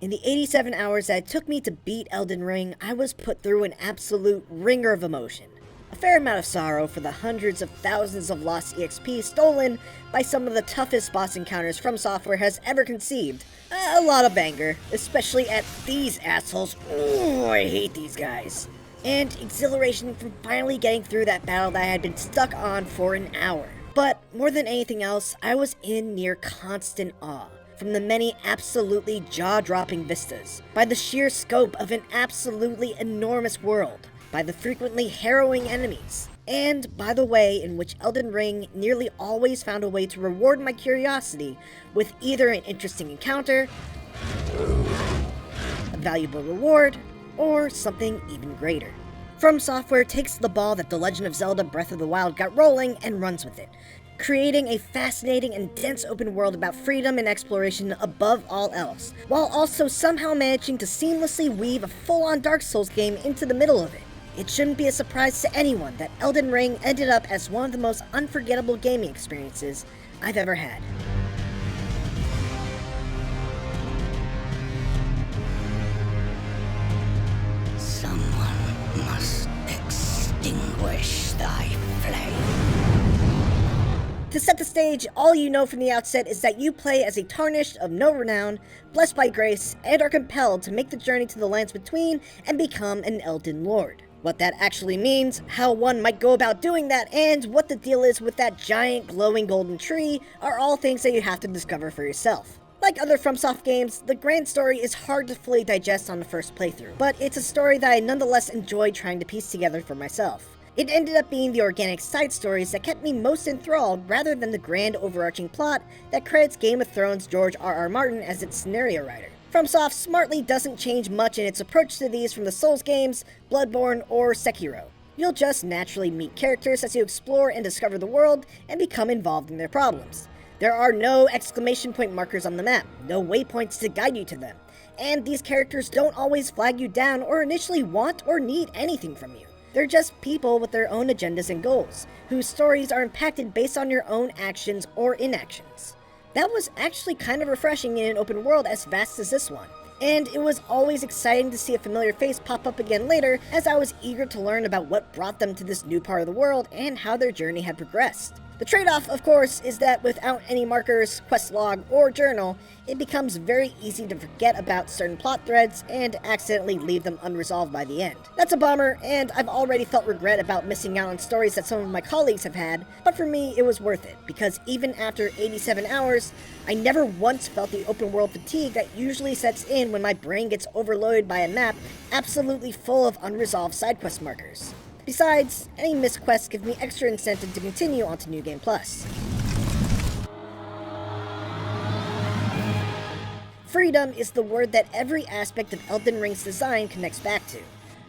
In the 87 hours that it took me to beat Elden Ring, I was put through an absolute ringer of emotion. A fair amount of sorrow for the hundreds of thousands of lost EXP stolen by some of the toughest boss encounters FromSoftware has ever conceived. A lot of anger, especially at these assholes. Ooh, I hate these guys. And exhilaration from finally getting through that battle that I had been stuck on for an hour. But more than anything else, I was in near constant awe from the many absolutely jaw-dropping vistas, by the sheer scope of an absolutely enormous world, by the frequently harrowing enemies, and by the way in which Elden Ring nearly always found a way to reward my curiosity with either an interesting encounter, a valuable reward, or something even greater. FromSoftware takes the ball that The Legend of Zelda Breath of the Wild got rolling and runs with it, creating a fascinating and dense open world about freedom and exploration above all else, while also somehow managing to seamlessly weave a full-on Dark Souls game into the middle of it. It shouldn't be a surprise to anyone that Elden Ring ended up as one of the most unforgettable gaming experiences I've ever had. Someone must extinguish thy flame. To set the stage, all you know from the outset is that you play as a tarnished of no renown, blessed by grace, and are compelled to make the journey to the lands between and become an Elden Lord. What that actually means, how one might go about doing that, and what the deal is with that giant glowing golden tree are all things that you have to discover for yourself. Like other FromSoft games, the grand story is hard to fully digest on the first playthrough, but it's a story that I nonetheless enjoyed trying to piece together for myself. It ended up being the organic side stories that kept me most enthralled rather than the grand overarching plot that credits Game of Thrones' George R.R. Martin as its scenario writer. FromSoft smartly doesn't change much in its approach to these from the Souls games, Bloodborne, or Sekiro. You'll just naturally meet characters as you explore and discover the world and become involved in their problems. There are no exclamation point markers on the map, no waypoints to guide you to them, and these characters don't always flag you down or initially want or need anything from you. They're just people with their own agendas and goals, whose stories are impacted based on your own actions or inactions. That was actually kind of refreshing in an open world as vast as this one, and it was always exciting to see a familiar face pop up again later as I was eager to learn about what brought them to this new part of the world and how their journey had progressed. The trade-off, of course, is that without any markers, quest log, or journal, it becomes very easy to forget about certain plot threads and accidentally leave them unresolved by the end. That's a bummer, and I've already felt regret about missing out on stories that some of my colleagues have had, but for me it was worth it, because even after 87 hours, I never once felt the open world fatigue that usually sets in when my brain gets overloaded by a map absolutely full of unresolved side quest markers. Besides, any missed quests give me extra incentive to continue on to New Game Plus. Freedom is the word that every aspect of Elden Ring's design connects back to.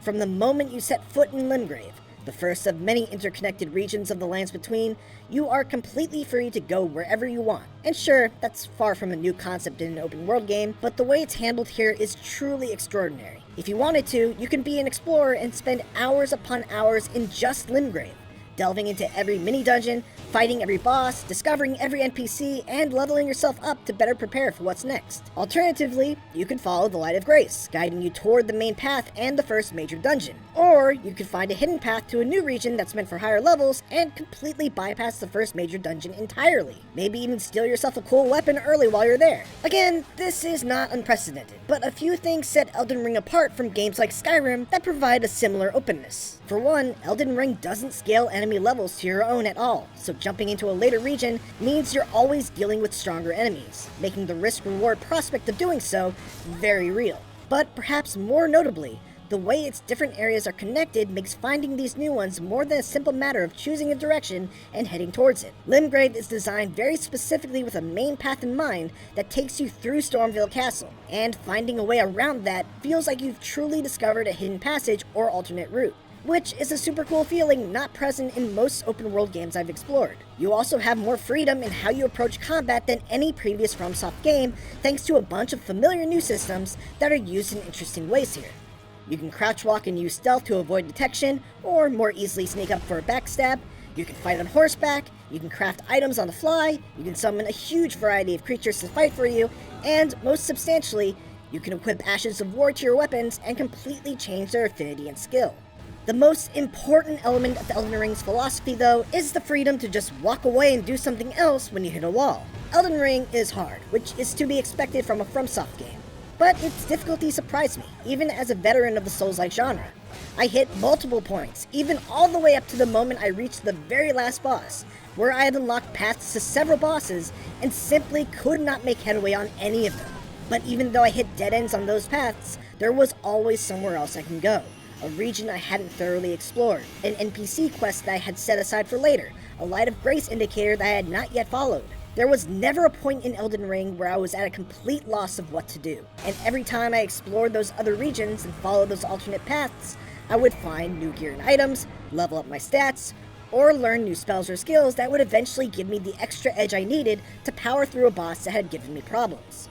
From the moment you set foot in Limgrave, the first of many interconnected regions of the lands between, you are completely free to go wherever you want. And sure, that's far from a new concept in an open world game, but the way it's handled here is truly extraordinary. If you wanted to, you can be an explorer and spend hours upon hours in just Limgrave, delving into every mini-dungeon, fighting every boss, discovering every NPC, and leveling yourself up to better prepare for what's next. Alternatively, you could follow the Light of Grace, guiding you toward the main path and the first major dungeon. Or you could find a hidden path to a new region that's meant for higher levels and completely bypass the first major dungeon entirely. Maybe even steal yourself a cool weapon early while you're there. Again, this is not unprecedented, but a few things set Elden Ring apart from games like Skyrim that provide a similar openness. For one, Elden Ring doesn't scale enemy levels to your own at all, so jumping into a later region means you're always dealing with stronger enemies, making the risk-reward prospect of doing so very real. But perhaps more notably, the way its different areas are connected makes finding these new ones more than a simple matter of choosing a direction and heading towards it. Limgrave is designed very specifically with a main path in mind that takes you through Stormvale Castle, and finding a way around that feels like you've truly discovered a hidden passage or alternate route, which is a super cool feeling not present in most open world games I've explored. You also have more freedom in how you approach combat than any previous FromSoft game, thanks to a bunch of familiar new systems that are used in interesting ways here. You can crouch walk and use stealth to avoid detection, or more easily sneak up for a backstab. You can fight on horseback, you can craft items on the fly, you can summon a huge variety of creatures to fight for you, and most substantially, You can equip Ashes of War to your weapons and completely change their affinity and skill. The most important element of Elden Ring's philosophy, though, is the freedom to just walk away and do something else when you hit a wall. Elden Ring is hard, which is to be expected from a FromSoft game, but its difficulty surprised me, even as a veteran of the Souls-like genre. I hit multiple points, even all the way up to the moment I reached the very last boss, where I had unlocked paths to several bosses and simply could not make headway on any of them. But even though I hit dead ends on those paths, there was always somewhere else I can go. A region I hadn't thoroughly explored, an NPC quest that I had set aside for later, a Light of Grace indicator that I had not yet followed. There was never a point in Elden Ring where I was at a complete loss of what to do, and every time I explored those other regions and followed those alternate paths, I would find new gear and items, level up my stats, or learn new spells or skills that would eventually give me the extra edge I needed to power through a boss that had given me problems.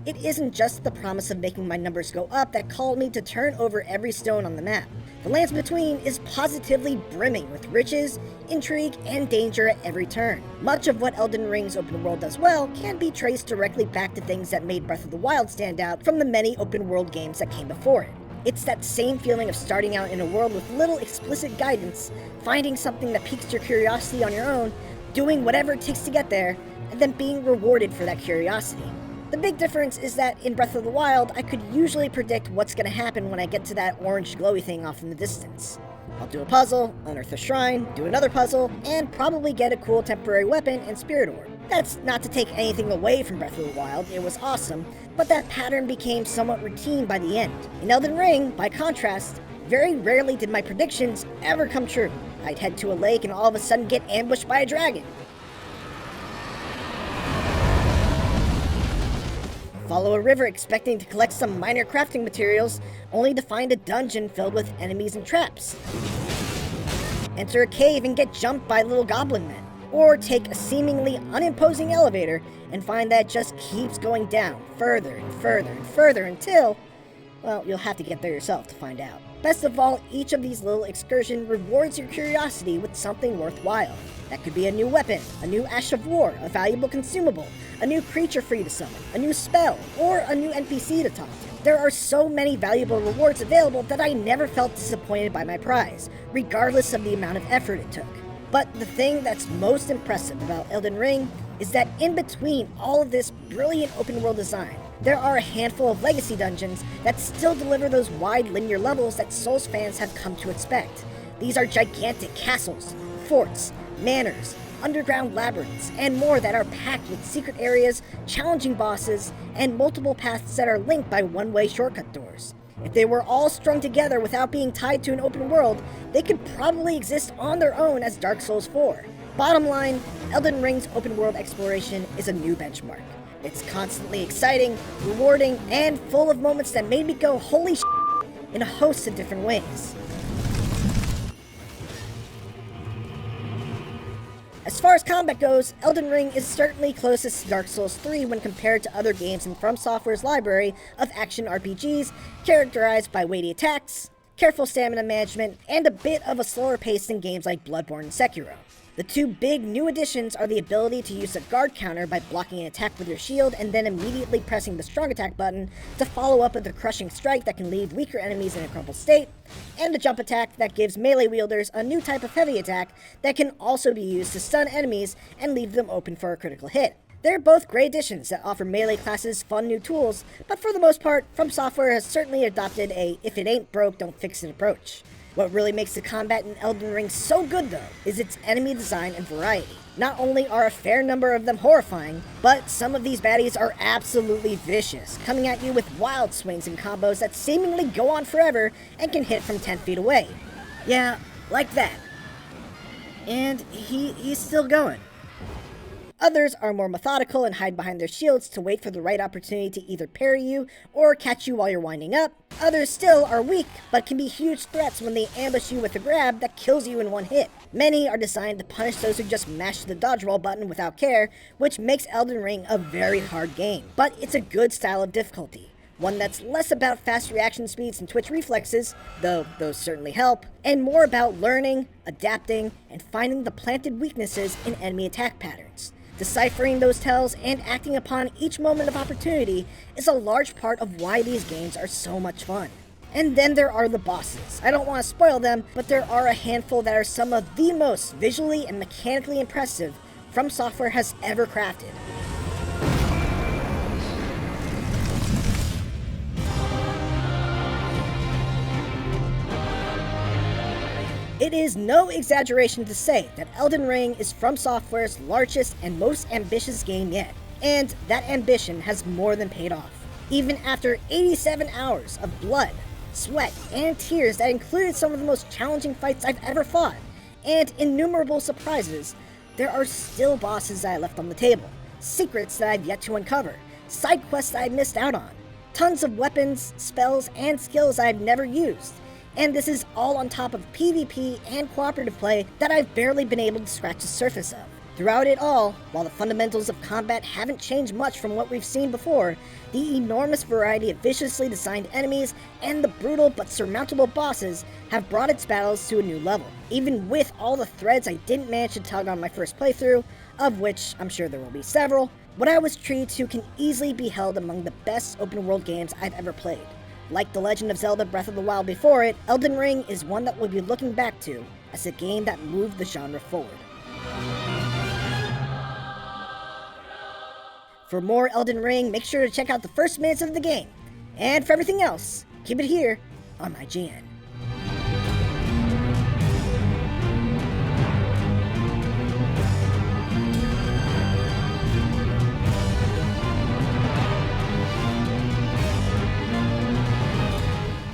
It isn't just the promise of making my numbers go up that called me to turn over every stone on the map. The Lands Between is positively brimming with riches, intrigue, and danger at every turn. Much of what Elden Ring's open world does well can be traced directly back to things that made Breath of the Wild stand out from the many open world games that came before it. It's that same feeling of starting out in a world with little explicit guidance, finding something that piques your curiosity on your own, doing whatever it takes to get there, and then being rewarded for that curiosity. The big difference is that in Breath of the Wild, I could usually predict what's going to happen when I get to that orange glowy thing off in the distance. I'll do a puzzle, unearth a shrine, do another puzzle, and probably get a cool temporary weapon and spirit orb. That's not to take anything away from Breath of the Wild, it was awesome, but that pattern became somewhat routine by the end. In Elden Ring, by contrast, very rarely did my predictions ever come true. I'd head to a lake and all of a sudden get ambushed by a dragon. Follow a river expecting to collect some minor crafting materials, only to find a dungeon filled with enemies and traps. Enter a cave and get jumped by little goblin men. Or take a seemingly unimposing elevator and find that it just keeps going down further and further and further until, well, you'll have to get there yourself to find out. Best of all, each of these little excursions rewards your curiosity with something worthwhile. That could be a new weapon, a new Ash of War, a valuable consumable, a new creature for you to summon, a new spell, or a new NPC to talk to. There are so many valuable rewards available that I never felt disappointed by my prize, regardless of the amount of effort it took. But the thing that's most impressive about Elden Ring is that in between all of this brilliant open world design, there are a handful of legacy dungeons that still deliver those wide linear levels that Souls fans have come to expect. These are gigantic castles, forts, manors, underground labyrinths, and more that are packed with secret areas, challenging bosses, and multiple paths that are linked by one-way shortcut doors. If they were all strung together without being tied to an open world, they could probably exist on their own as Dark Souls 4. Bottom line, Elden Ring's open world exploration is a new benchmark. It's constantly exciting, rewarding, and full of moments that made me go holy shit in a host of different ways. As far as combat goes, Elden Ring is certainly closest to Dark Souls 3 when compared to other games in FromSoftware's library of action RPGs characterized by weighty attacks, careful stamina management, and a bit of a slower pace than games like Bloodborne and Sekiro. The two big new additions are the ability to use a guard counter by blocking an attack with your shield and then immediately pressing the strong attack button to follow up with a crushing strike that can leave weaker enemies in a crumpled state, and the jump attack that gives melee wielders a new type of heavy attack that can also be used to stun enemies and leave them open for a critical hit. They're both great additions that offer melee classes fun new tools, but for the most part, FromSoftware has certainly adopted a if it ain't broke, don't fix it approach. What really makes the combat in Elden Ring so good, though, is its enemy design and variety. Not only are a fair number of them horrifying, but some of these baddies are absolutely vicious, coming at you with wild swings and combos that seemingly go on forever and can hit from 10 feet away. Yeah, like that. And he's still going. Others are more methodical and hide behind their shields to wait for the right opportunity to either parry you or catch you while you're winding up. Others still are weak, but can be huge threats when they ambush you with a grab that kills you in one hit. Many are designed to punish those who just mash the dodge roll button without care, which makes Elden Ring a very hard game. But it's a good style of difficulty. One that's less about fast reaction speeds and twitch reflexes, though those certainly help, and more about learning, adapting, and finding the planted weaknesses in enemy attack patterns. Deciphering those tells and acting upon each moment of opportunity is a large part of why these games are so much fun. And then there are the bosses. I don't want to spoil them, but there are a handful that are some of the most visually and mechanically impressive FromSoftware has ever crafted. It is no exaggeration to say that Elden Ring is FromSoftware's largest and most ambitious game yet, and that ambition has more than paid off. Even after 87 hours of blood, sweat, and tears that included some of the most challenging fights I've ever fought, and innumerable surprises, there are still bosses I left on the table, secrets that I've yet to uncover, side quests that I missed out on, tons of weapons, spells, and skills I've never used. And this is all on top of PvP and cooperative play that I've barely been able to scratch the surface of. Throughout it all, while the fundamentals of combat haven't changed much from what we've seen before, the enormous variety of viciously designed enemies and the brutal but surmountable bosses have brought its battles to a new level. Even with all the threads I didn't manage to tug on my first playthrough, of which I'm sure there will be several, what I was treated to can easily be held among the best open world games I've ever played. Like The Legend of Zelda Breath of the Wild before it, Elden Ring is one that we'll be looking back to as a game that moved the genre forward. For more Elden Ring, make sure to check out the first minutes of the game. And for everything else, keep it here on IGN.